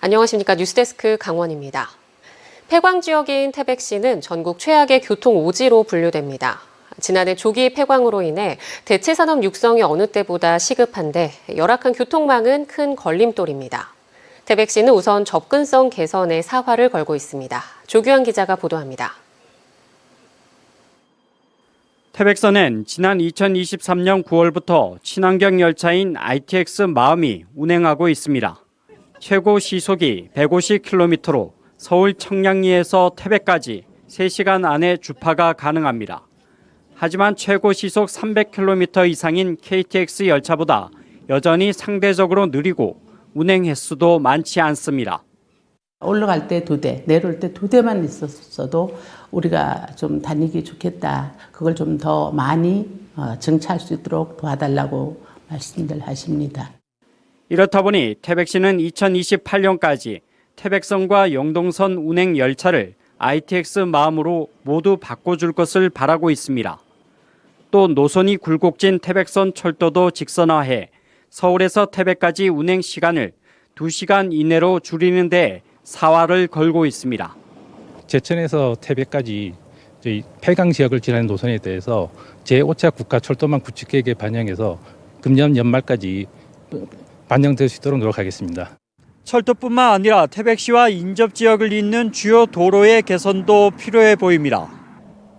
안녕하십니까. 뉴스데스크 강원입니다. 폐광 지역인 태백시는 전국 최악의 교통 오지로 분류됩니다. 지난해 조기 폐광으로 인해 대체 산업 육성이 어느 때보다 시급한데 열악한 교통망은 큰 걸림돌입니다. 태백시는 우선 접근성 개선에 사활을 걸고 있습니다. 조규환 기자가 보도합니다. 태백선엔 지난 2023년 9월부터 친환경 열차인 ITX 마음이 운행하고 있습니다. 최고 시속이 150km로 서울 청량리에서 태백까지 3시간 안에 주파가 가능합니다. 하지만 최고 시속 300km 이상인 KTX 열차보다 여전히 상대적으로 느리고 운행 횟수도 많지 않습니다. 올라갈 때 2대, 내려올 때 2대만 있었어도 우리가 좀 다니기 좋겠다. 그걸 좀 더 많이 정차할 수 있도록 도와달라고 말씀들 하십니다. 이렇다 보니 태백시는 2028년까지 태백선과 영동선 운행 열차를 ITX 마음으로 모두 바꿔줄 것을 바라고 있습니다. 또 노선이 굴곡진 태백선 철도도 직선화해 서울에서 태백까지 운행 시간을 2시간 이내로 줄이는 데 사활을 걸고 있습니다. 제천에서 태백까지 저희 폐광 지역을 지나는 노선에 대해서 제5차 국가철도망 구축계획에 반영해서 금년 연말까지 반영될 수 있도록 노력하겠습니다. 철도뿐만 아니라 태백시와 인접 지역을 잇는 주요 도로의 개선도 필요해 보입니다.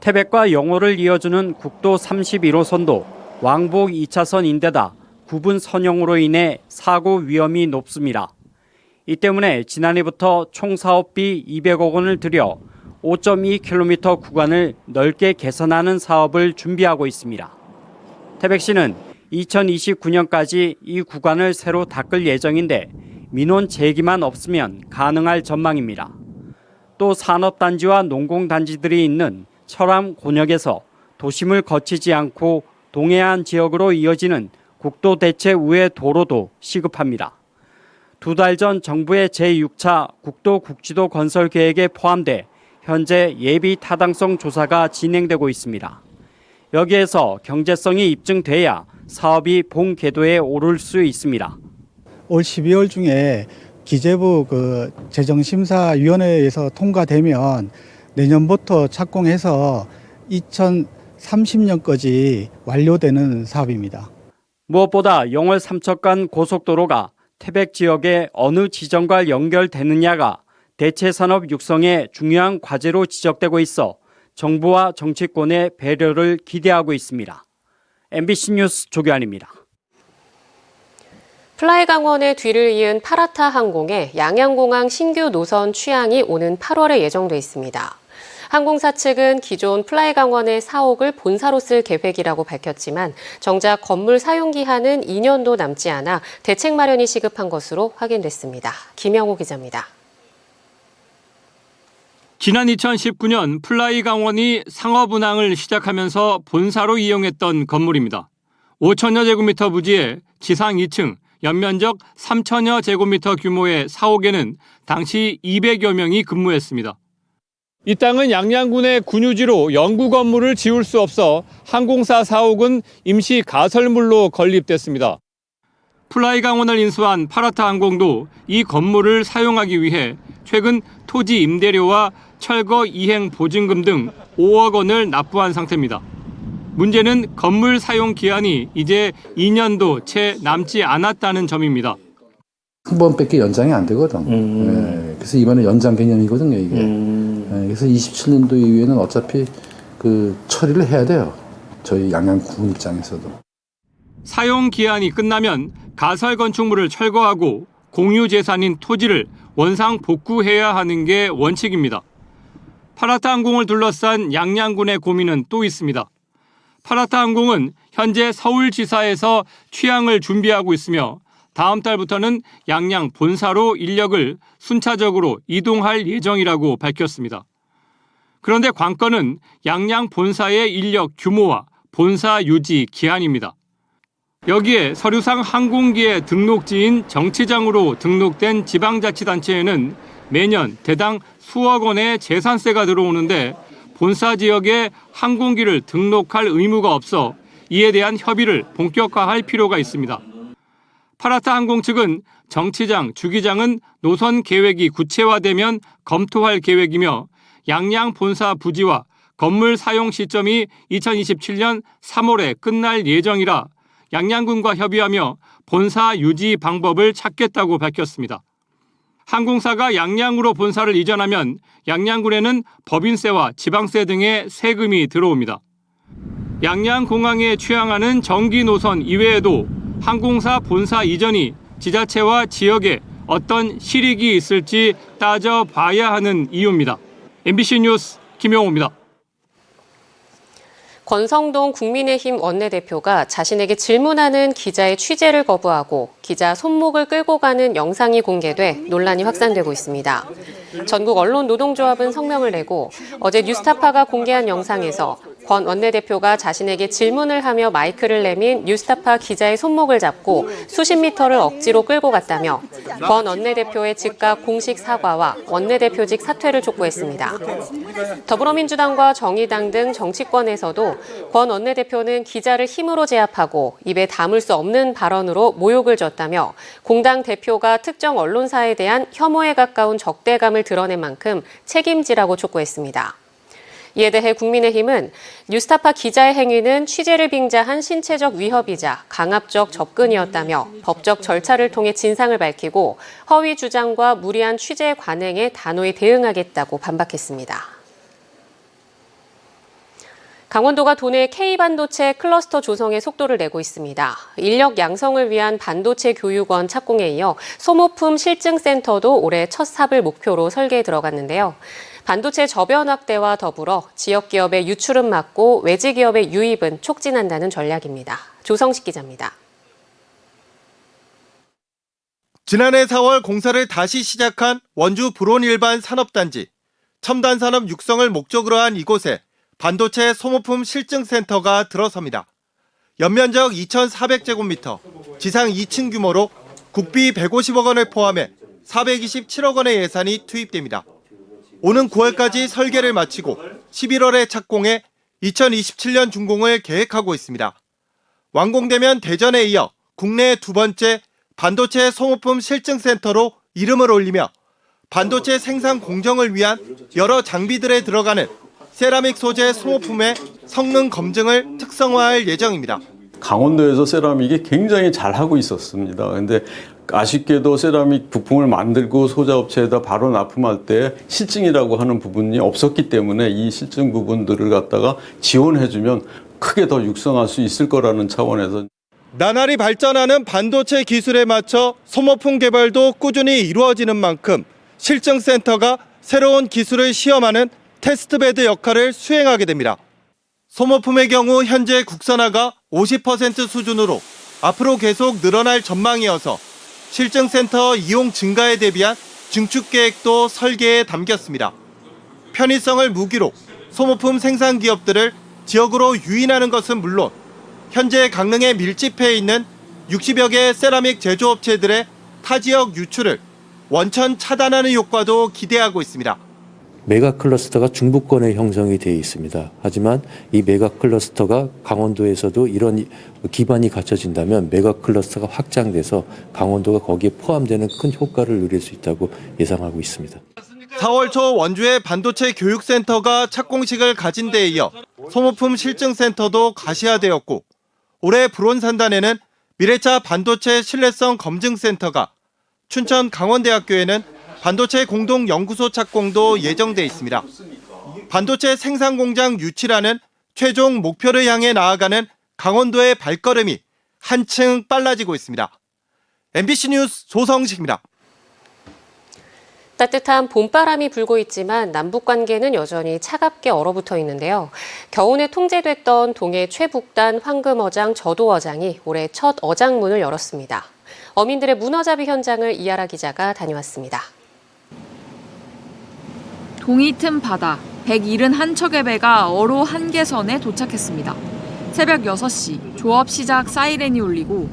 태백과 영호를 이어주는 국도 31호선도 왕복 2차선인데다 구분 선형으로 인해 사고 위험이 높습니다. 이 때문에 지난해부터 총 사업비 200억 원을 들여 5.2km 구간을 넓게 개선하는 사업을 준비하고 있습니다. 태백시는 2029년까지 이 구간을 새로 닦을 예정인데 민원 제기만 없으면 가능할 전망입니다. 또 산업단지와 농공단지들이 있는 철암 곤역에서 도심을 거치지 않고 동해안 지역으로 이어지는 국도 대체 우회 도로도 시급합니다. 2달 전 정부의 제6차 국도 국지도 건설 계획에 포함돼 현재 예비 타당성 조사가 진행되고 있습니다. 여기에서 경제성이 입증돼야 사업이 본 궤도에 오를 수 있습니다. 올 12월 중에 기재부 재정심사위원회에서 통과되면 내년부터 착공해서 2030년까지 완료되는 사업입니다. 무엇보다 영월 삼척간 고속도로가 태백 지역의 어느 지점과 연결되느냐가 대체 산업 육성의 중요한 과제로 지적되고 있어 정부와 정치권의 배려를 기대하고 있습니다. MBC 뉴스 조규환입니다. 플라이강원의 뒤를 이은 파라타 항공의 양양공항 신규 노선 취항이 오는 8월에 예정돼 있습니다. 항공사 측은 기존 플라이강원의 사옥을 본사로 쓸 계획이라고 밝혔지만 정작 건물 사용 기한은 2년도 남지 않아 대책 마련이 시급한 것으로 확인됐습니다. 김영호 기자입니다. 지난 2019년 플라이강원이 상업 운항을 시작하면서 본사로 이용했던 건물입니다. 5천여 제곱미터 부지에 지상 2층, 연면적 3천여 제곱미터 규모의 사옥에는 당시 200여 명이 근무했습니다. 이 땅은 양양군의 군유지로 영구 건물을 지을 수 없어 항공사 사옥은 임시 가설물로 건립됐습니다. 플라이강원을 인수한 파라타 항공도 이 건물을 사용하기 위해 최근 토지 임대료와 철거 이행 보증금 등 5억 원을 납부한 상태입니다. 문제는 건물 사용 기한이 이제 2년도 채 남지 않았다는 점입니다. 한 번밖에 연장이 안 되거든. 네, 그래서 이번에 연장 개념이거든요, 이게. 네, 그래서 27년도 이후에는 어차피 처리를 해야 돼요. 저희 양양군 입장에서도. 사용 기한이 끝나면 가설 건축물을 철거하고 공유 재산인 토지를 원상 복구해야 하는 게 원칙입니다. 파라타 항공을 둘러싼 양양군의 고민은 또 있습니다. 파라타 항공은 현재 서울지사에서 취항을 준비하고 있으며 다음 달부터는 양양 본사로 인력을 순차적으로 이동할 예정이라고 밝혔습니다. 그런데 관건은 양양 본사의 인력 규모와 본사 유지 기한입니다. 여기에 서류상 항공기의 등록지인 정치장으로 등록된 지방자치단체에는 매년 대당 수억 원의 재산세가 들어오는데 본사 지역에 항공기를 등록할 의무가 없어 이에 대한 협의를 본격화할 필요가 있습니다. 파라타 항공 측은 정치장, 주기장은 노선 계획이 구체화되면 검토할 계획이며 양양 본사 부지와 건물 사용 시점이 2027년 3월에 끝날 예정이라 양양군과 협의하며 본사 유지 방법을 찾겠다고 밝혔습니다. 항공사가 양양으로 본사를 이전하면 양양군에는 법인세와 지방세 등의 세금이 들어옵니다. 양양공항에 취항하는 정기 노선 이외에도 항공사 본사 이전이 지자체와 지역에 어떤 실익이 있을지 따져봐야 하는 이유입니다. MBC 뉴스 김용호입니다. 권성동 국민의힘 원내대표가 자신에게 질문하는 기자의 취재를 거부하고 기자 손목을 끌고 가는 영상이 공개돼 논란이 확산되고 있습니다. 전국 언론 노동조합은 성명을 내고 어제 뉴스타파가 공개한 영상에서 권 원내대표가 자신에게 질문을 하며 마이크를 내민 뉴스타파 기자의 손목을 잡고 수십 미터를 억지로 끌고 갔다며 권 원내대표의 즉각 공식 사과와 원내대표직 사퇴를 촉구했습니다. 더불어민주당과 정의당 등 정치권에서도 권 원내대표는 기자를 힘으로 제압하고 입에 담을 수 없는 발언으로 모욕을 줬다며 공당 대표가 특정 언론사에 대한 혐오에 가까운 적대감을 드러낸 만큼 책임지라고 촉구했습니다. 이에 대해 국민의힘은 뉴스타파 기자의 행위는 취재를 빙자한 신체적 위협이자 강압적 접근이었다며 법적 절차를 통해 진상을 밝히고 허위 주장과 무리한 취재 관행에 단호히 대응하겠다고 반박했습니다. 강원도가 도내 K반도체 클러스터 조성에 속도를 내고 있습니다. 인력 양성을 위한 반도체 교육원 착공에 이어 소모품 실증센터도 올해 첫 삽을 목표로 설계에 들어갔는데요. 반도체 저변 확대와 더불어 지역 기업의 유출은 막고 외지 기업의 유입은 촉진한다는 전략입니다. 조성식 기자입니다. 지난해 4월 공사를 다시 시작한 원주 불온일반 산업단지. 첨단 산업 육성을 목적으로 한 이곳에 반도체 소모품 실증센터가 들어섭니다. 연면적 2,400제곱미터, 지상 2층 규모로 국비 150억 원을 포함해 427억 원의 예산이 투입됩니다. 오는 9월까지 설계를 마치고 11월에 착공해 2027년 준공을 계획하고 있습니다. 완공되면 대전에 이어 국내 두 번째 반도체 소모품 실증센터로 이름을 올리며 반도체 생산 공정을 위한 여러 장비들에 들어가는 세라믹 소재 소모품의 성능 검증을 특성화할 예정입니다. 강원도에서 세라믹이 굉장히 잘하고 있었습니다. 그런데 아쉽게도 세라믹 부품을 만들고 소자업체에다 바로 납품할 때 실증이라고 하는 부분이 없었기 때문에 이 실증 부분들을 갖다가 지원해주면 크게 더 육성할 수 있을 거라는 차원에서 나날이 발전하는 반도체 기술에 맞춰 소모품 개발도 꾸준히 이루어지는 만큼 실증센터가 새로운 기술을 시험하는 테스트베드 역할을 수행하게 됩니다. 소모품의 경우 현재 국산화가 50% 수준으로 앞으로 계속 늘어날 전망이어서 실증센터 이용 증가에 대비한 증축 계획도 설계에 담겼습니다. 편의성을 무기로 소모품 생산 기업들을 지역으로 유인하는 것은 물론 현재 강릉에 밀집해 있는 60여 개의 세라믹 제조업체들의 타 지역 유출을 원천 차단하는 효과도 기대하고 있습니다. 메가 클러스터가 중부권에 형성이 되어 있습니다. 하지만 이 메가 클러스터가 강원도에서도 이런 기반이 갖춰진다면 메가 클러스터가 확장돼서 강원도가 거기에 포함되는 큰 효과를 누릴 수 있다고 예상하고 있습니다. 4월 초 원주의 반도체 교육센터가 착공식을 가진 데에 이어 소모품 실증센터도 가시화되었고 올해 불온산단에는 미래차 반도체 신뢰성 검증센터가 춘천 강원대학교에는 반도체 공동연구소 착공도 예정돼 있습니다. 반도체 생산 공장 유치라는 최종 목표를 향해 나아가는 강원도의 발걸음이 한층 빨라지고 있습니다. MBC 뉴스 조성식입니다. 따뜻한 봄바람이 불고 있지만 남북 관계는 여전히 차갑게 얼어붙어 있는데요. 겨우내 통제됐던 동해 최북단 황금어장 저도어장이 올해 첫 어장문을 열었습니다. 어민들의 문어잡이 현장을 이하라 기자가 다녀왔습니다. 동이 틈 바다, 171척의 배가 어로 한계선에 도착했습니다. 새벽 6시, 조업 시작 사이렌이 울리고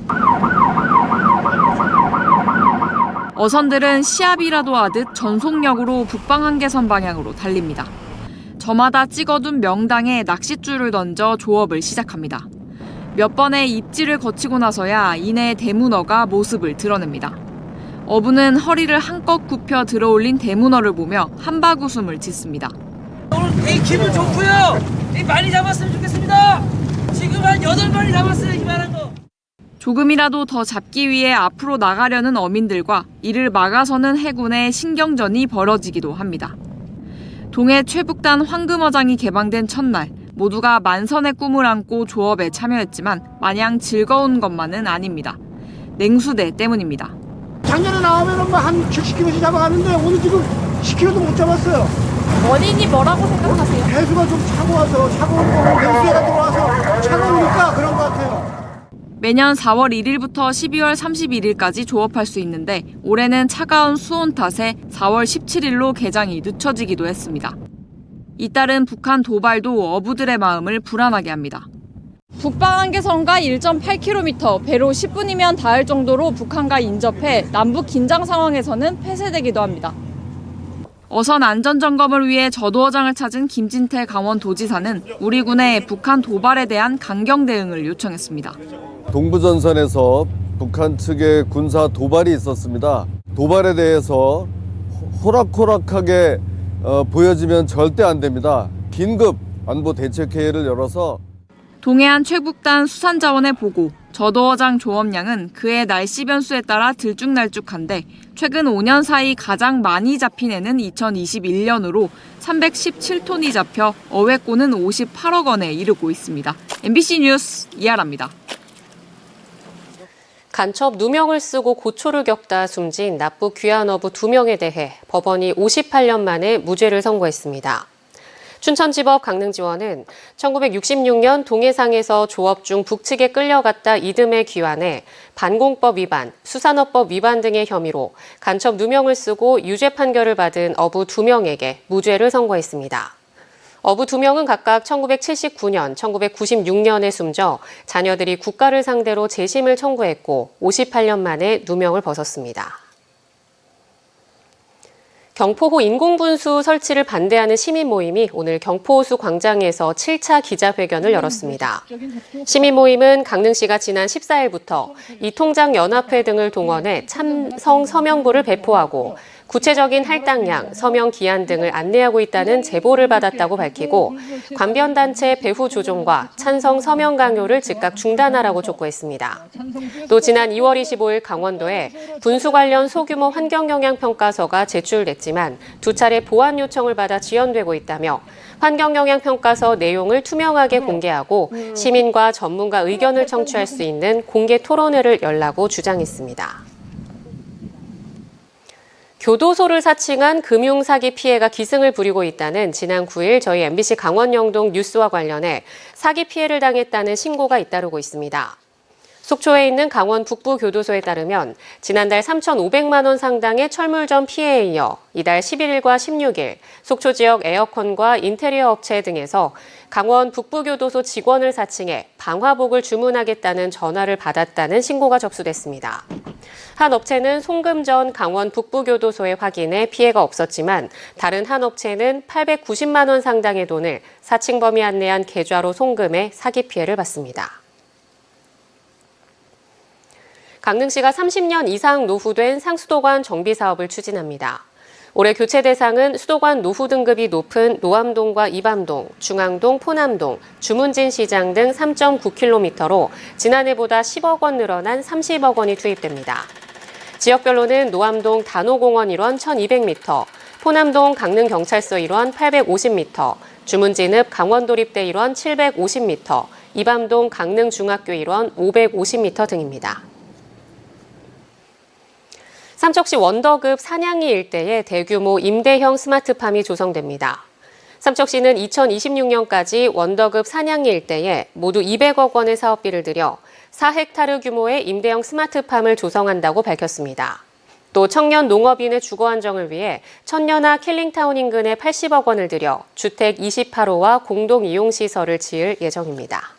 어선들은 시합이라도 하듯 전속력으로 북방 한계선 방향으로 달립니다. 저마다 찍어둔 명당에 낚싯줄을 던져 조업을 시작합니다. 몇 번의 입질을 거치고 나서야 이내 대문어가 모습을 드러냅니다. 어부는 허리를 한껏 굽혀 들어올린 대문어를 보며 한박 웃음을 짓습니다. 오늘 기분 좋고요. 많이 잡았으면 좋겠습니다. 지금 한 8마리 잡았어요, 이만한 거. 조금이라도 더 잡기 위해 앞으로 나가려는 어민들과 이를 막아서는 해군의 신경전이 벌어지기도 합니다. 동해 최북단 황금어장이 개방된 첫날, 모두가 만선의 꿈을 안고 조업에 참여했지만 마냥 즐거운 것만은 아닙니다. 냉수대 때문입니다. 작년에 나오면 한 70kg씩 잡아가는데 오늘 지금 10kg도 못 잡았어요. 원인이 뭐라고 생각하세요? 해수가 좀 차고 와서 차가운 거고 냉수해가 들어와서 차가우니까 그런 것 같아요. 매년 4월 1일부터 12월 31일까지 조업할 수 있는데 올해는 차가운 수온 탓에 4월 17일로 개장이 늦춰지기도 했습니다. 잇따른 북한 도발도 어부들의 마음을 불안하게 합니다. 북방 한계선과 1.8km, 배로 10분이면 닿을 정도로 북한과 인접해 남북 긴장 상황에서는 폐쇄되기도 합니다. 어선 안전점검을 위해 저도어장을 찾은 김진태 강원도지사는 우리 군에 북한 도발에 대한 강경 대응을 요청했습니다. 동부전선에서 북한 측의 군사 도발이 있었습니다. 도발에 대해서 호락호락하게 보여지면 절대 안 됩니다. 긴급 안보 대책회의를 열어서 동해안 최북단 수산자원의 보고, 저도어장 조업량은 그해 날씨 변수에 따라 들쭉날쭉한데 최근 5년 사이 가장 많이 잡힌 해는 2021년으로 317톤이 잡혀 어획고는 58억 원에 이르고 있습니다. MBC 뉴스 이하라입니다. 간첩 누명을 쓰고 고초를 겪다 숨진 납북 귀한 어부 2명에 대해 법원이 58년 만에 무죄를 선고했습니다. 춘천지법 강릉지원은 1966년 동해상에서 조업 중 북측에 끌려갔다 이듬해 귀환해 반공법 위반, 수산업법 위반 등의 혐의로 간첩 누명을 쓰고 유죄 판결을 받은 어부 2명에게 무죄를 선고했습니다. 어부 2명은 각각 1979년, 1996년에 숨져 자녀들이 국가를 상대로 재심을 청구했고 58년 만에 누명을 벗었습니다. 경포호 인공분수 설치를 반대하는 시민 모임이 오늘 경포호수 광장에서 7차 기자회견을 열었습니다. 시민 모임은 강릉시가 지난 14일부터 이통장연합회 등을 동원해 참성 서명부를 배포하고 구체적인 할당량, 서명 기한 등을 안내하고 있다는 제보를 받았다고 밝히고 관변단체 배후 조종과 찬성 서명 강요를 즉각 중단하라고 촉구했습니다. 또 지난 2월 25일 강원도에 분수 관련 소규모 환경영향평가서가 제출됐지만 2차례 보완 요청을 받아 지연되고 있다며 환경영향평가서 내용을 투명하게 공개하고 시민과 전문가 의견을 청취할 수 있는 공개 토론회를 열라고 주장했습니다. 교도소를 사칭한 금융사기 피해가 기승을 부리고 있다는 지난 9일 저희 MBC 강원 영동 뉴스와 관련해 사기 피해를 당했다는 신고가 잇따르고 있습니다. 속초에 있는 강원 북부교도소에 따르면 지난달 3,500만 원 상당의 철물점 피해에 이어 이달 11일과 16일 속초 지역 에어컨과 인테리어 업체 등에서 강원 북부교도소 직원을 사칭해 방화복을 주문하겠다는 전화를 받았다는 신고가 접수됐습니다. 한 업체는 송금 전 강원 북부교도소에 확인해 피해가 없었지만 다른 한 업체는 890만 원 상당의 돈을 사칭범이 안내한 계좌로 송금해 사기 피해를 봤습니다. 강릉시가 30년 이상 노후된 상수도관 정비 사업을 추진합니다. 올해 교체 대상은 수도관 노후 등급이 높은 노암동과 이밤동, 중앙동, 포남동, 주문진 시장 등 3.9km로 지난해보다 10억 원 늘어난 30억 원이 투입됩니다. 지역별로는 노암동 단호공원 일원 1,200m, 포남동 강릉경찰서 일원 850m, 주문진읍 강원도립대 일원 750m, 이밤동 강릉중학교 일원 550m 등입니다. 삼척시 원더급 산양리 일대에 대규모 임대형 스마트팜이 조성됩니다. 삼척시는 2026년까지 원더급 산양리 일대에 모두 200억 원의 사업비를 들여 4헥타르 규모의 임대형 스마트팜을 조성한다고 밝혔습니다. 또 청년 농업인의 주거 안정을 위해 천년화 킬링타운 인근에 80억 원을 들여 주택 28호와 공동 이용시설을 지을 예정입니다.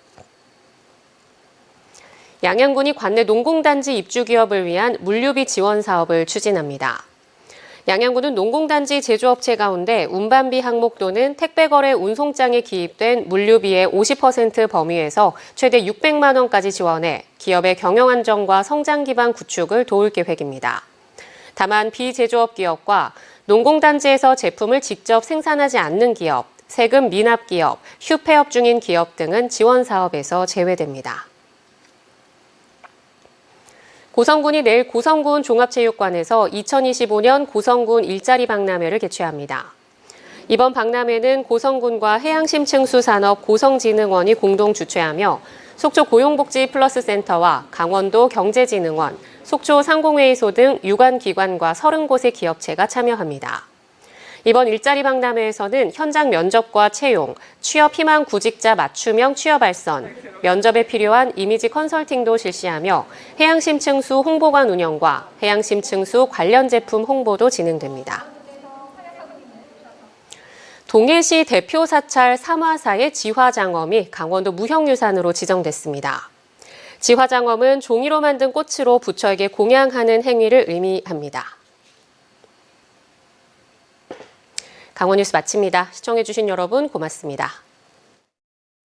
양양군이 관내 농공단지 입주 기업을 위한 물류비 지원 사업을 추진합니다. 양양군은 농공단지 제조업체 가운데 운반비 항목 또는 택배거래 운송장에 기입된 물류비의 50% 범위에서 최대 600만 원까지 지원해 기업의 경영 안정과 성장 기반 구축을 도울 계획입니다. 다만 비제조업 기업과 농공단지에서 제품을 직접 생산하지 않는 기업, 세금 미납 기업, 휴폐업 중인 기업 등은 지원 사업에서 제외됩니다. 고성군이 내일 고성군 종합체육관에서 2025년 고성군 일자리 박람회를 개최합니다. 이번 박람회는 고성군과 해양심층수산업 고성진흥원이 공동 주최하며 속초 고용복지플러스센터와 강원도 경제진흥원, 속초 상공회의소 등 유관기관과 30곳의 기업체가 참여합니다. 이번 일자리 박람회에서는 현장 면접과 채용, 취업 희망 구직자 맞춤형 취업 알선, 면접에 필요한 이미지 컨설팅도 실시하며 해양심층수 홍보관 운영과 해양심층수 관련 제품 홍보도 진행됩니다. 동해시 대표 사찰 삼화사의 지화장엄이 강원도 무형유산으로 지정됐습니다. 지화장엄은 종이로 만든 꽃으로 부처에게 공양하는 행위를 의미합니다. 강원뉴스 마칩니다. 시청해주신 여러분 고맙습니다.